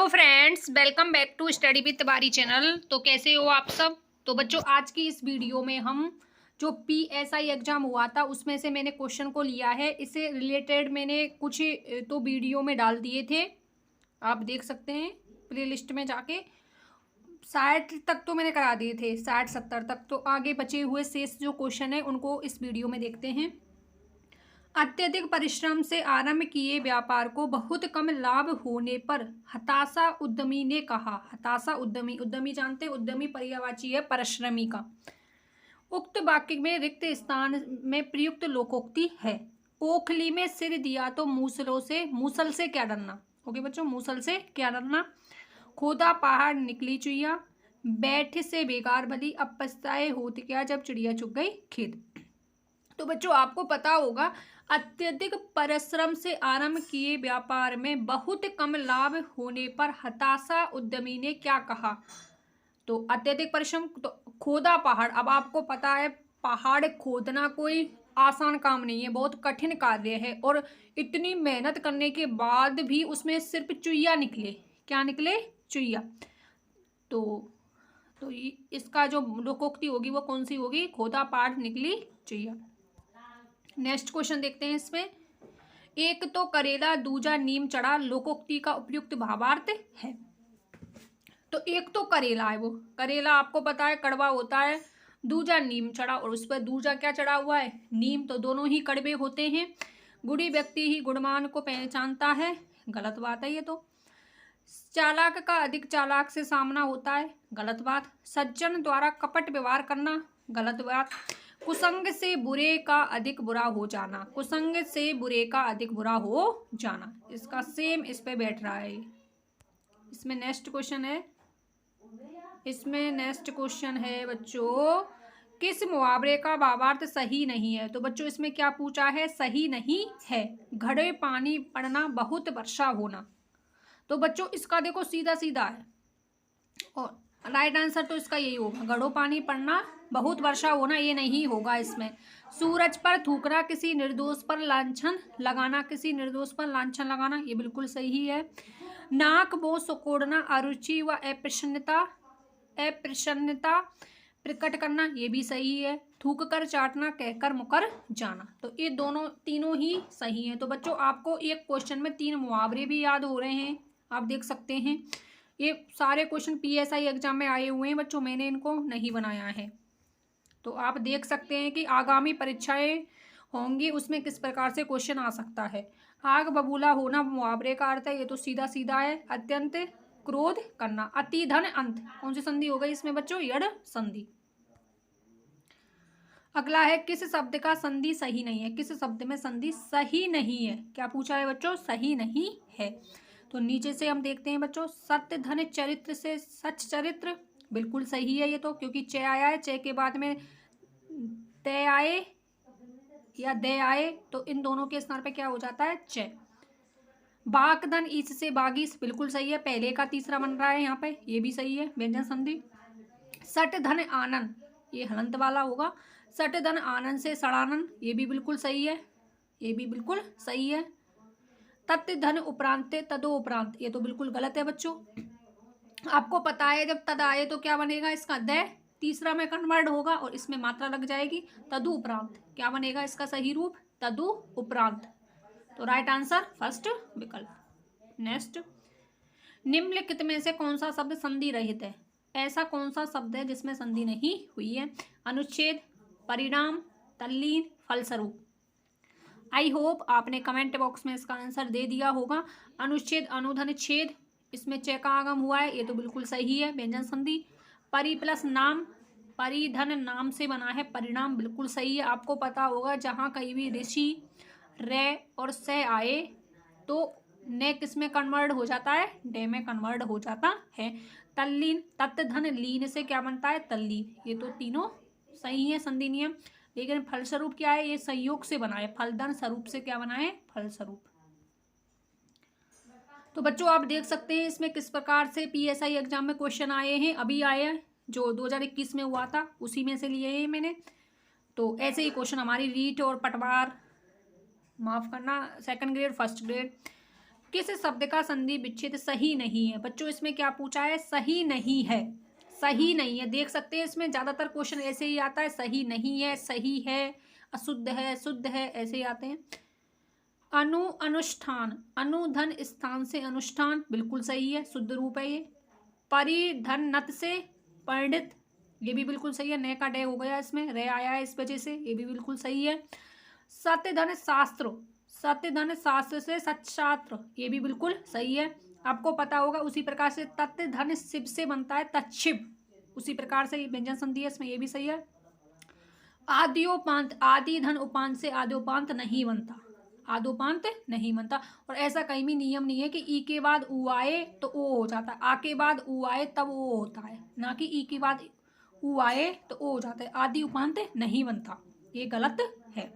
Hello friends, welcome back to study with Tiwari channel. तो कैसे हो आप सब। तो बच्चों, आज की इस वीडियो में हम जो पीएसआई एग्जाम हुआ था उसमें से मैंने क्वेश्चन को लिया है। इससे रिलेटेड मैंने कुछ तो वीडियो में डाल दिए थे, आप देख सकते हैं प्ले लिस्ट में जाके। 60 तक तो मैंने करा दिए थे, 60-70 तक। तो आगे बचे हुए शेष जो क्वेश्चन है उनको इस वीडियो में देखते हैं। अत्यधिक परिश्रम से आरंभ किए व्यापार को बहुत कम लाभ होने पर हताशा उद्यमी ने कहा। हताशा उद्यमी, उद्यमी जानते हैं, उद्यमी पर्यायवाची है परिश्रमी का। उक्त वाक्य में रिक्त स्थान में प्रयुक्त लोकोक्ति है। ओखली में सिर दिया तो मूसल से क्या डरना। ओके बच्चों, मूसल से क्या डरना। खोदा पहाड़ निकली चुईया, बैठ से बेकार भली, अब पछताए होत क्या जब चिड़िया चुग गई खेत। तो बच्चों, आपको पता होगा अत्यधिक परिश्रम से आरंभ किए व्यापार में बहुत कम लाभ होने पर हताशा उद्यमी ने क्या कहा। तो अत्यधिक परिश्रम, तो खोदा पहाड़। अब आपको पता है पहाड़ खोदना कोई आसान काम नहीं है, बहुत कठिन कार्य है। और इतनी मेहनत करने के बाद भी उसमें सिर्फ चुईया निकले। क्या निकले? चुईया। तो इसका जो लोकोक्ति होगी वो कौन सी होगी? खोदा पहाड़ निकली चुईया। नेक्स्ट क्वेश्चन देखते हैं इसमें। एक तो करेला दूजा नीम चढ़ा, लोकोक्ति का उपयुक्त भावार्थ है। तो एक तो करेला है, वो करेला आपको पता है कड़वा होता है। दूजा नीम चढ़ा, और उस पर दूजा क्या चढ़ा हुआ है? नीम। तो दोनों ही कड़वे होते हैं। गुणी व्यक्ति ही गुणवान को पहचानता है, गलत बात है ये तो। चालाक का अधिक चालाक से सामना होता है, गलत बात। सज्जन द्वारा कपट व्यवहार करना, गलत बात। कुसंग से बुरे का अधिक बुरा हो जाना, कुसंग से बुरे का अधिक बुरा हो जाना, इसका सेम इस पे बैठ रहा है। इसमें नेक्स्ट क्वेश्चन है, बच्चों, किस मुहावरे का भावार्थ सही नहीं है। तो बच्चों, इसमें क्या पूछा है? सही नहीं है। घड़े पानी पड़ना, बहुत वर्षा होना। तो बच्चों, इसका देखो सीधा सीधा है, और राइट आंसर तो इसका यही होगा, घड़ों पानी पड़ना बहुत वर्षा होना, ये नहीं होगा इसमें। सूरज पर थूकना, किसी निर्दोष पर लांछन लगाना, किसी निर्दोष पर लांछन लगाना, ये बिल्कुल सही है। नाक मुंह सिकोड़ना, अरुचि व अप्रसन्नता प्रकट करना, ये भी सही है। थूक कर चाटना, कहकर मुकर जाना, तो ये तीनों ही सही है। तो बच्चों, आपको एक क्वेश्चन में 3 मुहावरे भी याद हो रहे हैं, आप देख सकते हैं। ये सारे क्वेश्चन पीएसआई एग्जाम में आए हुए हैं बच्चों, मैंने इनको नहीं बनाया है। तो आप देख सकते हैं कि आगामी परीक्षाएं होंगी उसमें किस प्रकार से क्वेश्चन आ सकता है। आग बबूला होना मुहावरे का अर्थ है, ये तो सीधा सीधा है। अत्यंत क्रोध करना। अति धन अंत, कौन सी संधि हो गई इसमें बच्चों? यड़ संधि। अगला है, किस शब्द का संधि सही नहीं है। किस शब्द में संधि सही नहीं है? क्या पूछा है बच्चों? सही नहीं है। तो नीचे से हम देखते हैं बच्चों, सत्य धन चरित्र से सच चरित्र, बिल्कुल सही है ये तो, क्योंकि च आया है, च के बाद में तय आए या दे आए, तो इन दोनों के स्थान पे क्या हो जाता है? च। बाक धन ईस से बागीस, बिल्कुल सही है, पहले का तीसरा बन रहा है यहाँ पे, ये भी सही है, व्यंजन संधि। सट धन आनंद, ये हलंत वाला होगा। सट धन आनंद से सड़ानंद, ये भी बिल्कुल सही है, ये भी बिल्कुल सही है। तत् धन उपरांत तदो उपरांत, ये तो बिल्कुल गलत है बच्चों। आपको पता है जब तद आए तो क्या बनेगा इसका? द तीसरा में कन्वर्ट होगा और इसमें मात्रा लग जाएगी। तदु उपरांत क्या बनेगा इसका सही रूप? तदु उपरांत। तो राइट आंसर फर्स्ट विकल्प। नेक्स्ट, निम्नलिखित में से कौन सा शब्द संधि रहित है? ऐसा कौन सा शब्द है जिसमें संधि नहीं हुई है? अनुच्छेद, परिणाम, तल्लीन, फलस्वरूप। आई होप आपने कमेंट बॉक्स में इसका आंसर दे दिया होगा। अनुच्छेद, अनुधन छेद, इसमें च का आगम हुआ है, ये तो बिल्कुल सही है, व्यंजन संधि। परि प्लस नाम, परिधन नाम से बना है, परिणाम बिल्कुल सही है। आपको पता होगा जहाँ कहीं भी ऋषि रे और से आए तो ने किस में कन्वर्ट हो जाता है? डे में कन्वर्ट हो जाता है। तल्लीन, तत् धन लीन से क्या बनता है? तल्लीन, ये तो तीनों सही है संधि नियम। लेकिन फलस्वरूप क्या है? ये संयोग से बना है, फलधन स्वरूप से क्या बना है? फलस्वरूप। तो बच्चों, आप देख सकते हैं इसमें किस प्रकार से पीएसआई एग्जाम में क्वेश्चन आए हैं, अभी आए हैं, जो 2021 में हुआ था उसी में से लिए हैं मैंने। तो ऐसे ही क्वेश्चन हमारी रीट और पटवार, माफ करना, सेकंड ग्रेड फर्स्ट ग्रेड किस शब्द का संधि विच्छेद सही नहीं है? बच्चों इसमें क्या पूछा है? सही नहीं है, सही नहीं है। देख सकते हैं इसमें ज्यादातर क्वेश्चन ऐसे ही आता है, सही नहीं है, सही है, अशुद्ध है, शुद्ध है, ऐसे ही आते हैं। अनुष्ठान, अनुधन स्थान से अनुष्ठान, बिल्कुल सही है, शुद्ध रूप है ये। परिधन नत से पंडित, ये भी बिल्कुल सही है, न का डे हो गया इसमें, रे आया है इस वजह से, ये भी बिल्कुल सही है। सत्यधन शास्त्र, सत्यधन शास्त्र से सच्छात्र, ये भी बिल्कुल सही है। आपको पता होगा उसी प्रकार से तत्व धन शिव से बनता है तत्शिव, उसी प्रकार से ये व्यंजन संधि है इसमें, ये भी सही है। आद्योपांत, आदि धन उपांत से आद्योपांत नहीं बनता, आदोपांत नहीं बनता। और ऐसा कहीं भी नियम नहीं है कि ई के बाद ऊ आए तो ओ हो जाता है, आ के बाद ऊ आए तब ओ होता है, ना कि ई के बाद ऊ आए तो ओ हो जाता है। आदि उपांत नहीं बनता, ये गलत है।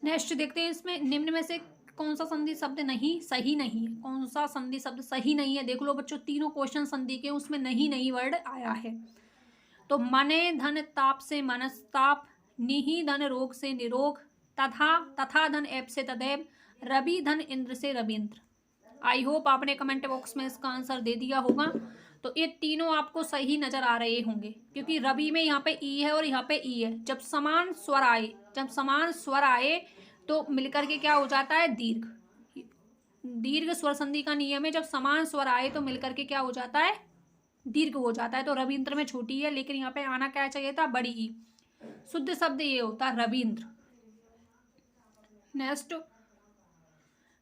नेक्स्ट देखते हैं इसमें, निम्न में से कौन सा संधि शब्द नहीं सही नहीं है? कौन सा संधि शब्द सही नहीं है? देख लो बच्चों, तीनों क्वेश्चन संधि के उसमें नहीं वर्ड आया है। तो मने धन ताप से मनस्ताप, निहि धन रोग से निरोग, तथा धन ऐप से तदैव, रवि धन इंद्र से रविंद्र। आई होप आपने कमेंट बॉक्स में इसका आंसर दे दिया होगा। तो ये तीनों आपको सही नजर आ रहे होंगे, क्योंकि रवि में यहाँ पे ई है और यहाँ पे ई है। जब समान स्वर आए, जब समान स्वर आए तो मिलकर के क्या हो जाता है? दीर्घ। दीर्घ स्वर संधि का नियम है, जब समान स्वर आए तो मिलकर के क्या हो जाता है? दीर्घ हो जाता है। तो रविंद्र में छोटी है, लेकिन यहाँ पे आना क्या चाहिए था? बड़ी ई। शुद्ध शब्द ये होता रविंद्र। नेक्स्ट,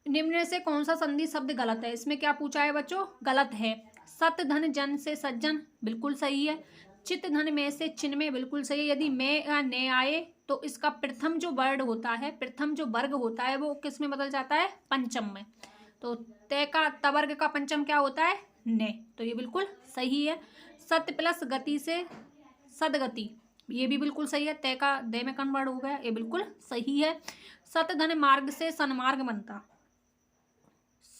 निम्न से कौन सा संधि शब्द गलत है? इसमें क्या पूछा है बच्चों? गलत है। सत धन जन से सज्जन, बिल्कुल सही है। चित धन में से चिन्ह में, बिल्कुल सही है। यदि में या ने आए तो इसका प्रथम जो वर्ड होता है, प्रथम जो वर्ग होता है वो किस में बदल जाता है? पंचम में। तो तय का तवर्ग का पंचम क्या होता है? ने। तो ये बिल्कुल सही है। सत्य प्लस गति से सदगति, ये भी बिल्कुल सही है। तय का दे में कन्वर्ट हो गया, ये बिल्कुल सही है। सत धन मार्ग से सन्मार्ग बनता,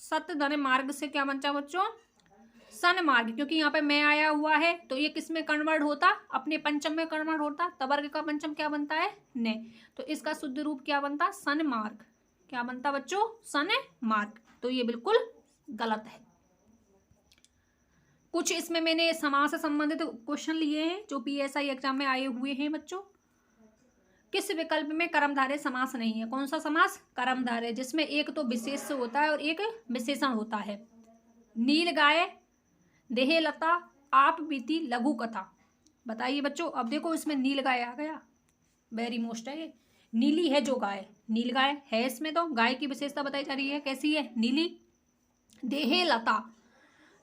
सत धन मार्ग से क्या बनता बच्चों? सन्मार्ग, क्योंकि यहाँ पे मैं आया हुआ है तो ये किस में कन्वर्ट होता? अपने पंचम में कन्वर्ट होता। तवर्ग का पंचम क्या बनता है? ने। तो इसका शुद्ध रूप क्या बनता? सन्मार्ग। क्या बनता बच्चों? सन्मार्ग। तो ये बिल्कुल गलत है। कुछ इसमें मैंने समास से संबंधित क्वेश्चन लिए हैं जो PSI एग्जाम में आए हुए हैं बच्चों। किस विकल्प में कर्मधारय समास नहीं है? कौन सा समास? कर्मधारय, जिसमें एक तो विशेष होता है और एक विशेषण होता है। नील गाय, देह लता, आप बीती, लघु कथा। बताइए बच्चों, अब देखो इसमें नील गाय आ गया, वेरी मोस्ट है ये। नीली है जो गाय, नील गाय है इसमें। तो गाय की विशेषता बताई जा रही है, कैसी है? नीली। देह लता,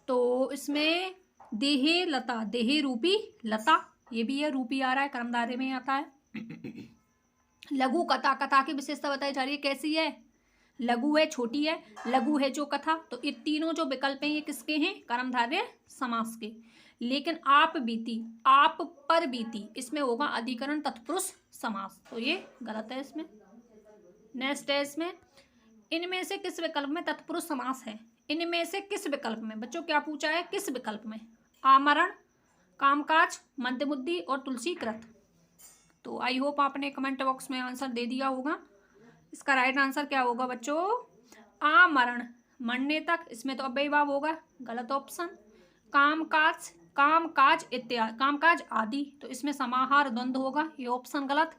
तो इसमें देह लता, देह रूपी लता, ये भी है, रूपी आ रहा है, कर्मधारय में आता है। लघु कथा, कथा की विशेषता बताई जा रही है, कैसी है? लघु है, छोटी है। लघु है जो कथा, तो ये तीनों जो विकल्प हैं ये किसके हैं? कर्मधारय समास के। लेकिन आप बीती, आप पर बीती, इसमें होगा अधिकरण तत्पुरुष समास, तो ये गलत है इसमें। नेक्स्ट है इसमें, इनमें से किस विकल्प में तत्पुरुष समास है? इनमें से किस विकल्प में? बच्चों क्या पूछा है? किस विकल्प में? आमरण, कामकाज, मंदबुद्धि और तुलसीकृत। तो आई होप आपने कमेंट बॉक्स में आंसर दे दिया होगा। इसका राइट आंसर क्या होगा बच्चों? आमरण, मरने तक, इसमें तो अव्ययी भाव होगा, गलत ऑप्शन। कामकाज, कामकाज इत्यादि, कामकाज आदि, तो इसमें समाहार द्वंद्व होगा, ये ऑप्शन गलत।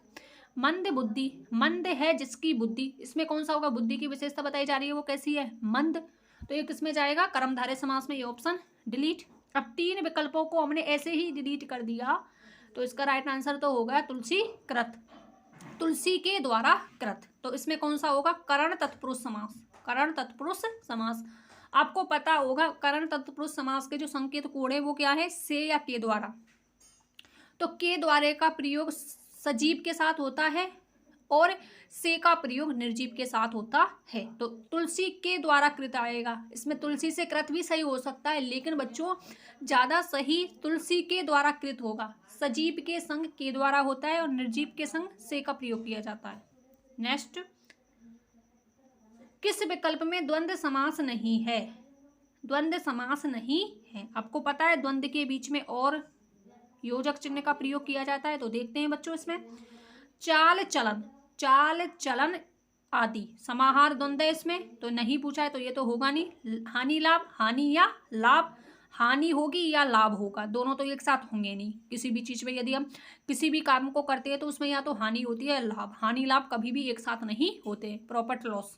मंद बुद्धि, मंद है जिसकी बुद्धि, इसमें कौन सा होगा? बुद्धि की विशेषता बताई जा रही है, वो कैसी है? मंद, तो ये किसमें जाएगा? कर्मधारय समास में, ये ऑप्शन डिलीट। अब तीन विकल्पों को हमने ऐसे ही डिलीट कर दिया, तो इसका राइट आंसर तो होगा तुलसी कृत, तुलसी के द्वारा कृत। तो इसमें कौन सा होगा? करण तत्पुरुष समास, करण तत्पुरुष समास। आपको पता होगा करण तत्पुरुष समास के जो संकेत कोड है वो क्या है? से या के द्वारा। तो के द्वारे का प्रयोग सजीव के साथ होता है और से का प्रयोग निर्जीव के साथ होता है। तो तुलसी के द्वारा कृत आएगा, इसमें तुलसी से कृत भी सही हो सकता है, लेकिन बच्चों ज्यादा सही तुलसी के द्वारा कृत होगा। सजीव के संग के द्वारा होता है और निर्जीव के संग से का प्रयोग किया जाता है। नेक्स्ट, किस विकल्प में द्वंद्व समास नहीं है? द्वंद्व समास नहीं है। आपको पता है द्वंद्व के बीच में और योजक चिन्ह का प्रयोग किया जाता है, तो देखते हैं बच्चों इसमें। चाल चलन, चाल चलन आदि। समाहार द्वंद है इसमें, तो नहीं पूछा है तो ये तो होगा नहीं। हानि लाभ, हानि या लाभ, हानि होगी या लाभ होगा, दोनों तो एक साथ होंगे नहीं। किसी भी चीज में यदि हम किसी भी काम को करते हैं तो उसमें या तो हानि होती है या लाभ, हानि लाभ कभी भी एक साथ नहीं होते। प्रॉफिट लॉस,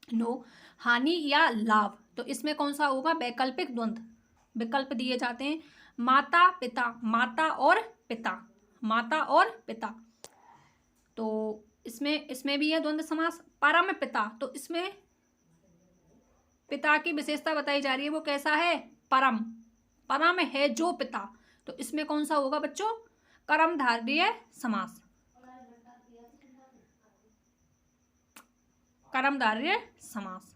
नो, हानि या लाभ। तो इसमें कौन सा होगा? वैकल्पिक द्वंद। विकल्प दिए जाते हैं, माता पिता, माता और पिता, माता और पिता। तो इसमें भी है द्वंद्व समास। परम पिता, तो इसमें पिता की विशेषता बताई जा रही है, वो कैसा है? परम, परम है जो पिता। तो इसमें कौन सा होगा बच्चों? कर्मधारय समास, कर्मधारय समास।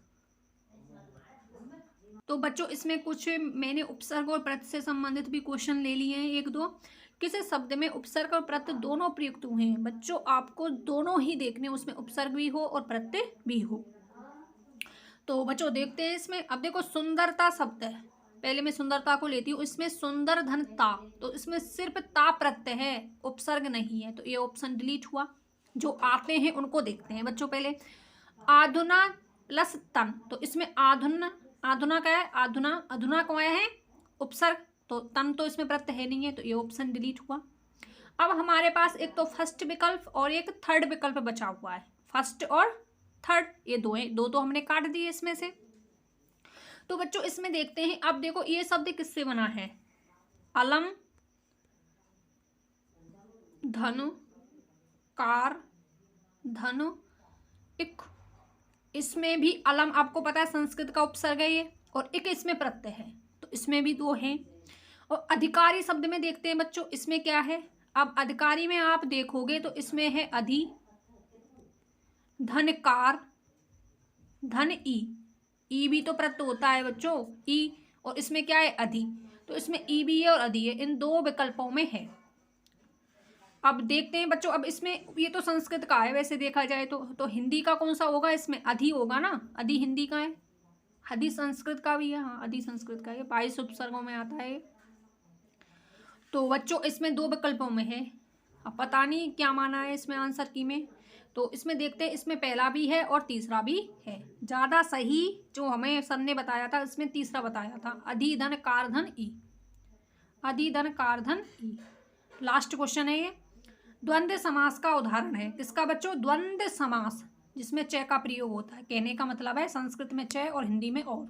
तो बच्चों इसमें कुछ मैंने उपसर्ग और प्रत्यय से संबंधित भी क्वेश्चन ले लिए हैं, एक दो। किस शब्द में उपसर्ग और प्रत्यय दोनों प्रयुक्त हुए हैं? बच्चों आपको दोनों ही देखने, उसमें उपसर्ग भी हो और प्रत्यय भी हो। तो बच्चों देखते हैं इसमें। अब देखो सुंदरता शब्द है, पहले मैं सुंदरता को लेती हूँ। इसमें सुंदर धन ता, तो इसमें सिर्फ ता प्रत्यय है, उपसर्ग नहीं है, तो ये ऑप्शन डिलीट हुआ। जो आते हैं उनको देखते हैं बच्चों पहले। आधुना प्लस तन, तो इसमें आधुना, आधुना क्या है? आधुना, अधुना कौन है? उपसर्ग, तो तन तो इसमें प्रत्यय है नहीं है, तो ये ऑप्शन डिलीट हुआ। अब हमारे पास एक तो फर्स्ट विकल्प और एक थर्ड विकल्प बचा हुआ है। फर्स्ट और थर्ड, ये दो हैं, दो तो हमने काट दिए इसमें से। तो बच्चों इसमें देखते हैं। अब देखो ये शब्द किससे बना है? अलम, धनु, कार, धनु, इक। इसमें भी अलम आपको पता है संस्कृत का उपसर्ग है ये, और इक इसमें प्रत्यय है, तो इसमें भी दो हैं। और अधिकारी शब्द में देखते हैं बच्चों, इसमें क्या है? अब अधिकारी में आप देखोगे तो इसमें है अधि, धनकार, धन ई भी तो प्रत्यय होता है बच्चों, ई, और इसमें क्या है? अधि। तो इसमें ई भी है और अधि है, इन दो विकल्पों में है। अब देखते हैं बच्चों, अब इसमें ये तो संस्कृत का है वैसे देखा जाए तो हिंदी का कौन सा होगा? इसमें अधि होगा ना, अधि हिंदी का है, अधि संस्कृत का भी है। हाँ, अधि संस्कृत का है, 22 उपसर्गों में आता है। तो बच्चों इसमें दो विकल्पों में है, अब पता नहीं क्या माना है इसमें आंसर की में। तो इसमें देखते हैं, इसमें पहला भी है और तीसरा भी है। ज़्यादा सही जो हमें सर ने बताया था, इसमें तीसरा बताया था, अधि धन कार धन ई, अधि धन कार धन ई। लास्ट क्वेश्चन है ये। द्वंद्व समास का उदाहरण है किसका बच्चों? द्वंद्व समास, जिसमें च का प्रयोग होता है। कहने का मतलब है संस्कृत में च और हिंदी में और।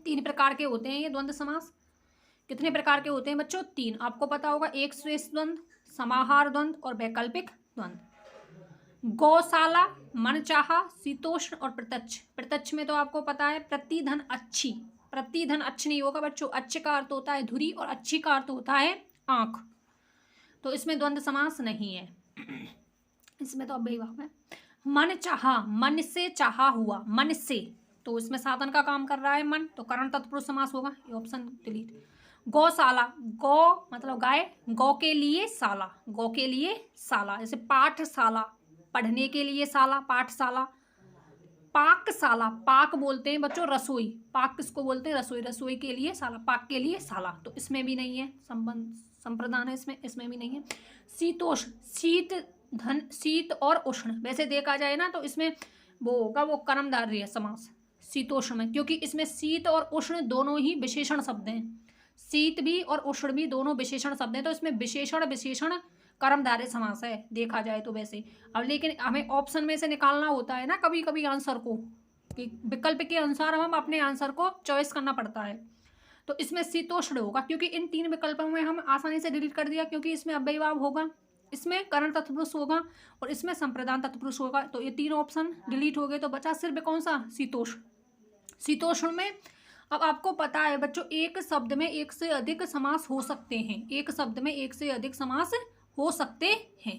3 प्रकार के होते हैं ये द्वंद्व समास। कितने प्रकार के होते हैं बच्चों? 3। आपको पता होगा, एक श्रेष्ठ द्वंद्व, समाहार द्वंद्व और वैकल्पिक द्वंद्व। गौशाला, मनचाहा, शीतोष्ण और प्रत्यक्ष। प्रत्यक्ष में तो आपको पता है प्रतिधन अच्छी, प्रतिधन अच्छ नहीं होगा बच्चों, अच्छ का अर्थ होता है धुरी और अच्छी का अर्थ होता है आंख। तो इसमें द्वंद्व समास नहीं है, इसमें तो अव्ययभाव है। मन चाहा, मन से चाहा हुआ, मन से, तो इसमें साधन का काम कर रहा है मन, तो करण तत्पुरुष समास होगा, ये ऑप्शन डिलीट। गौशाला, गौ मतलब गाय, गौ के लिए शाला, गौ के लिए शाला। जैसे पाठशाला, पढ़ने के लिए शाला, पाठशाला। पाकशाला, पाक बोलते हैं बच्चों रसोई, पाक किसको बोलते हैं? रसोई, रसोई के लिए शाला, पाक के लिए शाला। तो इसमें भी नहीं है, संबंध संप्रदान है इसमें भी नहीं है। शीतोष्ण, शीत धन, शीत और उष्ण, वैसे देखा जाए ना तो इसमें वो होगा, वो कर्मधारय समास शीतोष्ण में, क्योंकि इसमें शीत और उष्ण दोनों ही विशेषण शब्द हैं। शीत भी और उष्ण भी दोनों विशेषण शब्द हैं, तो इसमें विशेषण विशेषण कर्मधारय समास है देखा जाए तो वैसे। अब लेकिन हमें ऑप्शन में से निकालना होता है ना कभी कभी आंसर को, कि विकल्प के अनुसार हम अपने आंसर को चॉइस करना पड़ता है। तो इसमें शीतोष्ण होगा, क्योंकि इन 3 विकल्पों में हम आसानी से डिलीट कर दिया, क्योंकि इसमें अव्ययभाव होगा, इसमें करण तत्पुरुष होगा और इसमें संप्रदान तत्पुरुष होगा। तो ये 3 ऑप्शन डिलीट हो गए, तो बचा सिर्फ कौन सा? शीतोष्ण। शीतोष्ण में अब आपको पता है बच्चों, एक शब्द में एक से अधिक समास हो सकते हैं, एक शब्द में एक से अधिक समास हो सकते हैं।